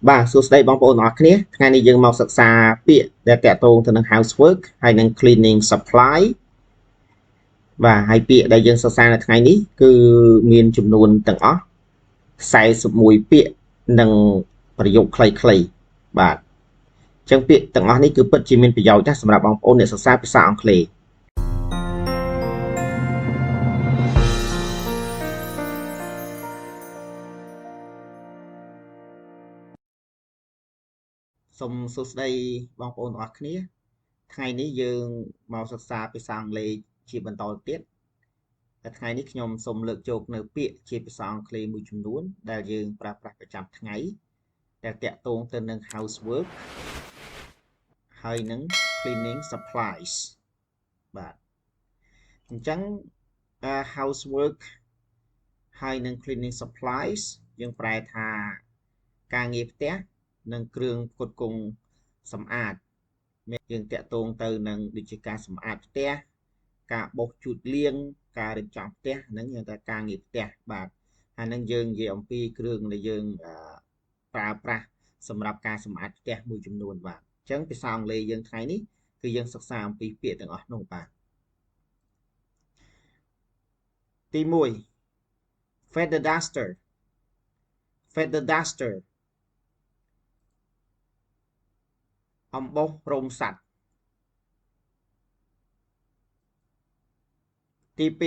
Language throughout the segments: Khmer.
បាទសួស្តីបងប្អូនទាំងអស់គ្នាថ្ងៃនេះយើងមកសិក្សាពាក្យដែលតាក់ទងទៅនឹង housework ហើយនិង cleaning supply បាទហើយពាក្យដែលយើងសិក្សានៅថ្ងៃនេះគឺមានចំនួនទាំងអស់41ពាក្យនិងប្រយោគខ្លីៗបាទអញ្ចឹងពាក្យទាំងអស់នេះគឺពិតជាមានប្រយោជន៍ណាស់សម្រាប់បងប្អូនអ្នកសិក្សាភាសាអង់គ្លេសសូមសួស្តីបងប្អូនទាំងអស់គ្នាថ្ងៃនេះយើងមកសិក្សាភាសាអង់គ្លេសជាបន្តទៀតតែថ្ងៃនេះខ្ញុំសូមលើកយកនៅពាក្យជាភាសាអង់គ្លេសមួយចំនួនដែលយើងប្រើប្រាស់ប្រចាំថ្ងៃដែលតាក់ទងទៅនឹង housework ហើយនឹង cleaning supplies បាទអញ្ចឹងhousework ហើយនឹង cleaning supplies យើងប្រែថាការងារផ្ទះនិងគ្រឿងផ្គត់ផ្គង់សម្អាតយើងតាក់ទងទៅនឹងដូចជាការសម្អាតផ្ទះការបោសជូតលាងការរៀបចំផ្ទះហ្នឹងយើងថាការងារផ្ទះបាទហើយនឹងយើងនិយាយអំពីគ្រឿងដែលយើងប្រើប្រាស់សម្រាប់ការសម្អាតផ្ទះមួយចំនួនបាទអញ្ចឹងភាសាអង់គ្លេសយើងថ្ងៃនេះគឺយើងសិក្សាអំពីពាក្យទាំងអស់នោះបាទទី1 feather duster អំបោសរោមសត្វទី2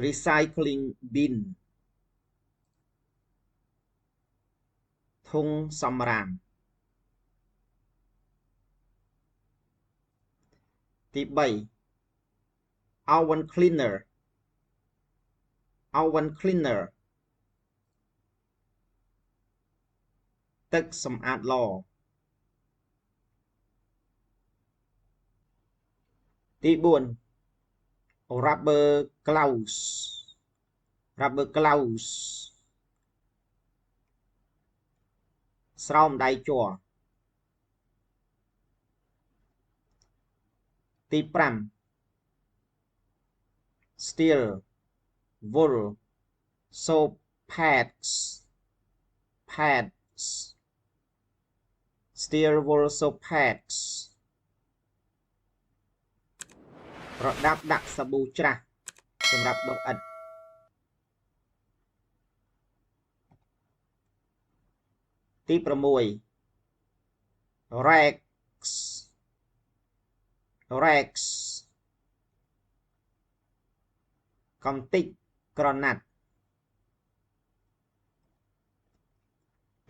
recycling bin ធុងសម្រាមទី3 oven cleaner ទឹកសម្អាតឡទី4 rubber gloves ស្រោមដៃជ័រទី5 steel wool soap pads steel wool soap pads ប្រដាប់ដាក់សាប៊ូច្រាស់សម្រាប់ដុសឥដ្ឋទី6 rags កំទេចក្រណាត់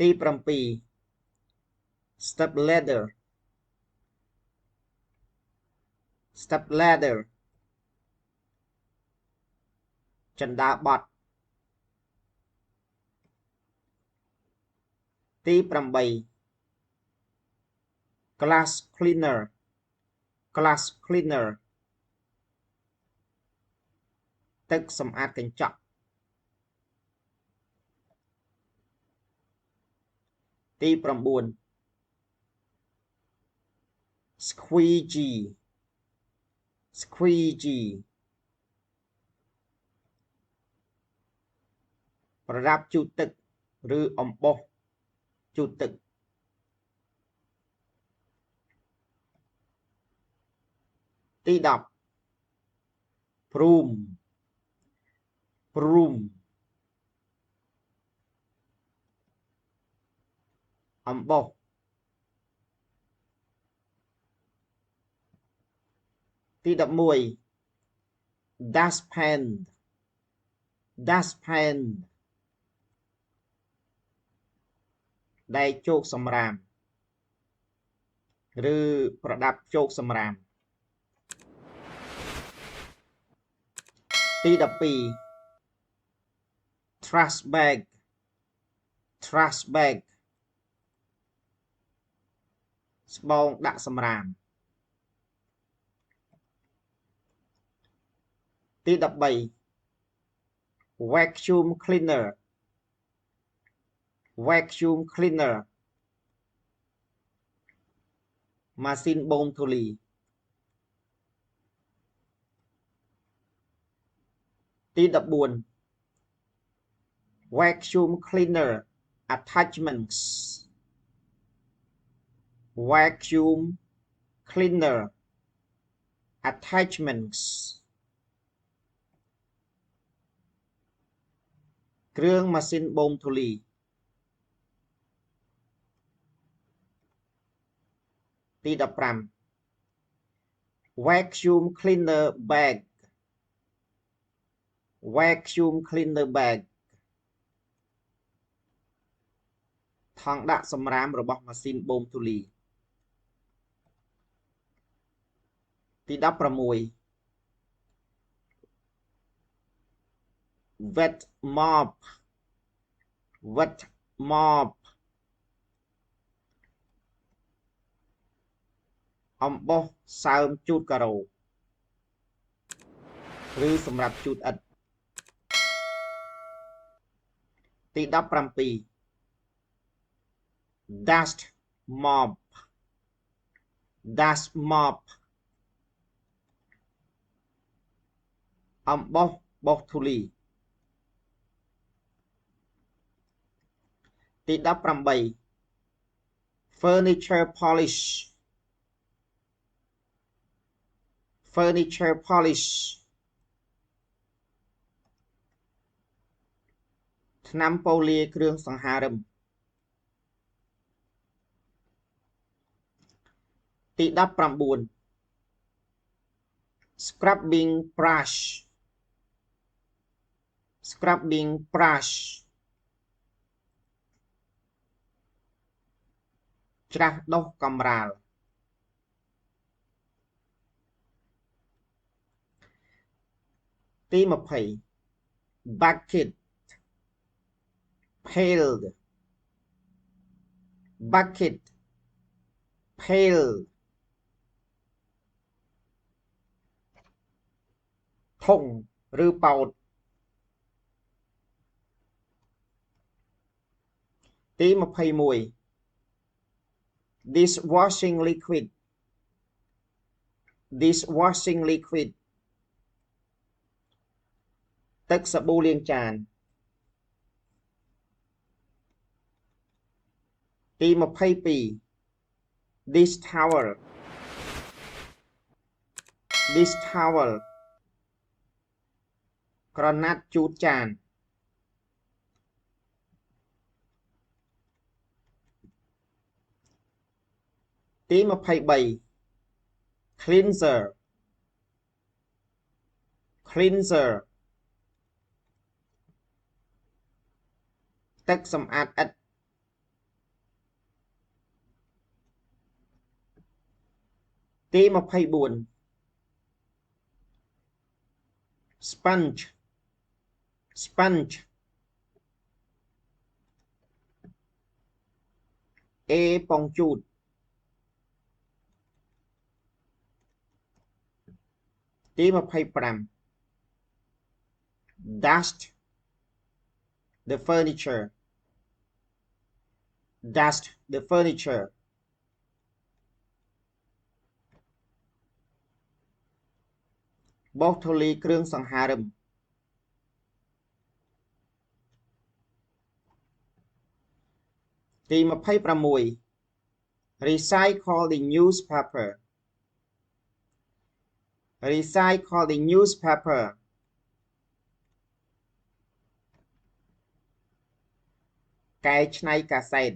ទី7 step ladder ជណ្ដើរបត់ទី8 glass cleaner ទឹកសម្អាតកញ្ចក់ទី9 squeegee ប្រដាប់ជូតទឹកឬអំបោសជូតទឹកទី10 broom អំបោសទី11 dustpan ដែកជោគសម្រាមឬប្រដាប់ជោគសម្រាមទី12 trash bag ស្បោងដាក់សម្រាមទី13 vacuum cleaner ម៉ាស៊ីនបូមធូលីទី14 vacuum cleaner attachments vacuum cleaner attachments គ្រឿងម៉ាស៊ីនបូមធូលីទី15 vacuum cleaner bag vacuum cleaner bag ថង់ដាក់សម្រាមរបស់ម៉ាស៊ីនបូមធូលីទី16 wet mop wet mop អំបោះសើមជូតការ៉ូឬសម្រាប់ជូតឥដ្ឋទី17 dust mop dust mop អំបោះបោសធូលីទី18 furniture polish furniture polish ថ្នាំប៉ូលាគ្រឿងសង្ហារិមទី19 scrubbing brush scrubbing brush ច្រាសដុសកំរាលទី20 bucket pail bucket pail ធុងឬប៉ោតទី21 dishwashing liquid dishwashing liquid ទឹកសាប៊ូលាងចានទី22 dish towel dish towel ក្រណាត់ជូតចានទី23 cleanser cleanser ទឹកសម្អាតឥដ្ឋទី24 sponge sponge អេប៉ុងជូតទី25 dust the furniture dust the furniture បោសធូលីគ្រឿងសង្ហារិមទី26 recycle the newspaper recycle the newspaper កែច្នៃកាសែត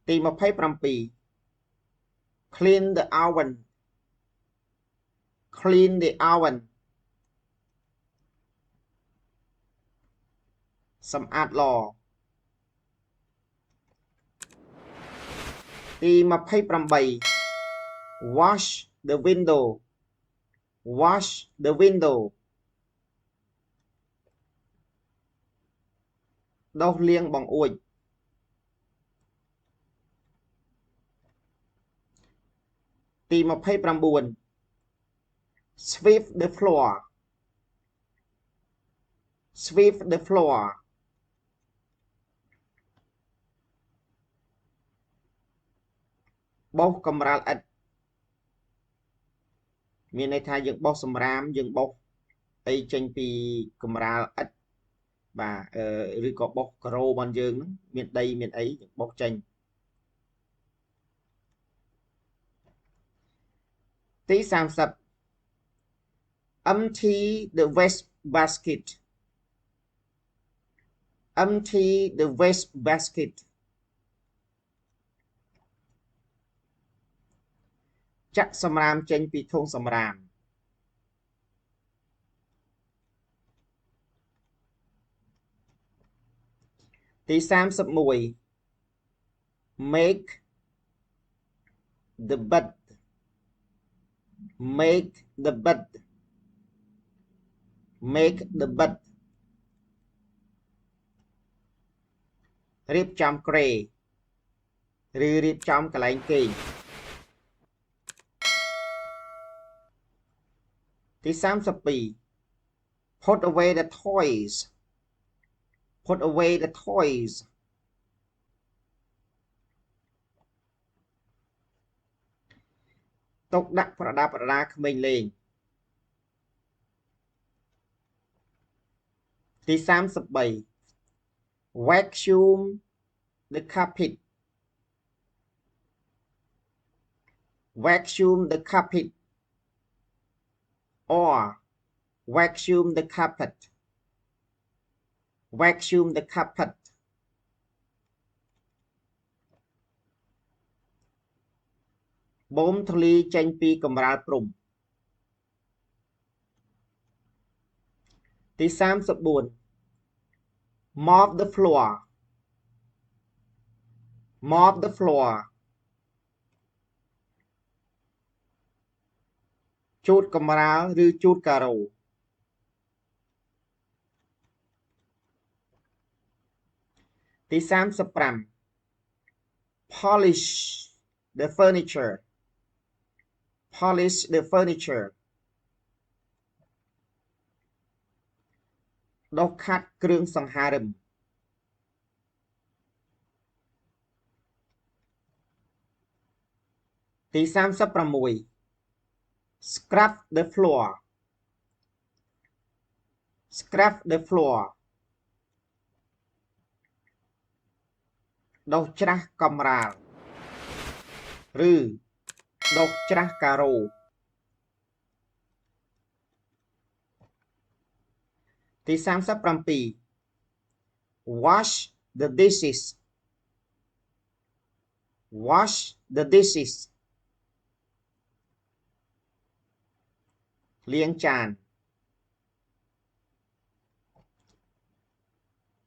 ទី27 clean the oven clean the oven សម្អាតឡទី28 wash the window wash the window ដុសលាងបង្អួចទី29 sweep the floor sweep the floor បោសកម្រាលឥដ្ឋមានន័យថាយើងបោសសម្រាមយើងបោស ấy tranh pi cầm ra ít và rồi có bọc caro bọn dương miền đây miền ấy bọc tranh tí sam sập empty the waste basket empty the waste basket chắc sầm ram tranh pi thôn sầm ram tí sam sập mùi make the bed make the bed make the bed រៀបចំក្រេឬរៀបចំកន្លែងគេងទី32 put away the toys put away the toys ទុកដាក់ប្រដាប់ប្រដាក្មេងលេងទី33 vacuum the carpet vacuum the carpet or vacuum the carpet vacuum the carpet បូមធ្លីចេញពីកម្រាលព្រំទី34 mop the floor mop the floor ជូតកម្រាលឬជូតការ៉ូទី35 polish the furniture polish the furniture ដុសខាត់គ្រឿងសង្ហារិមទី36 scrub the floor scrub the floor ដុសច្រាសកម្រាលឬដុសច្រាសការ៉ូទី37 wash the dishes wash the dishes លាងចាន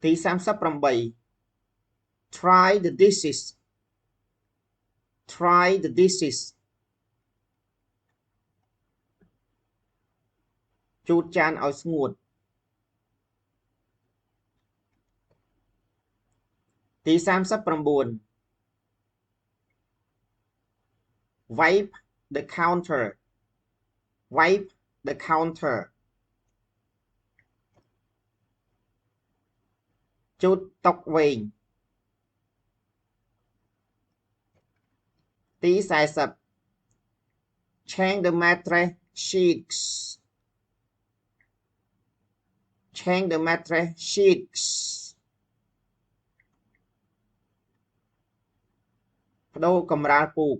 ទី38 try the dishes try the dishes ជូតចានឲ្យស្ងួតទី39 wipe the counter wipe the counter ជូតតុវែងទី40 change the mattress sheets change the mattress sheets ប្ដូរកម្រាលពូក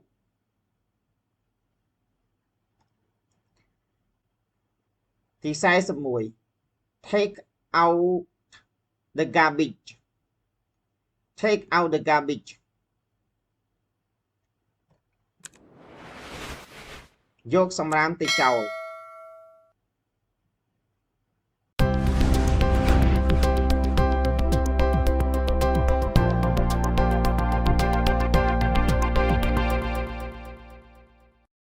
ទី41 take out the garbage take out the garbage យកសំរាមទៅចោល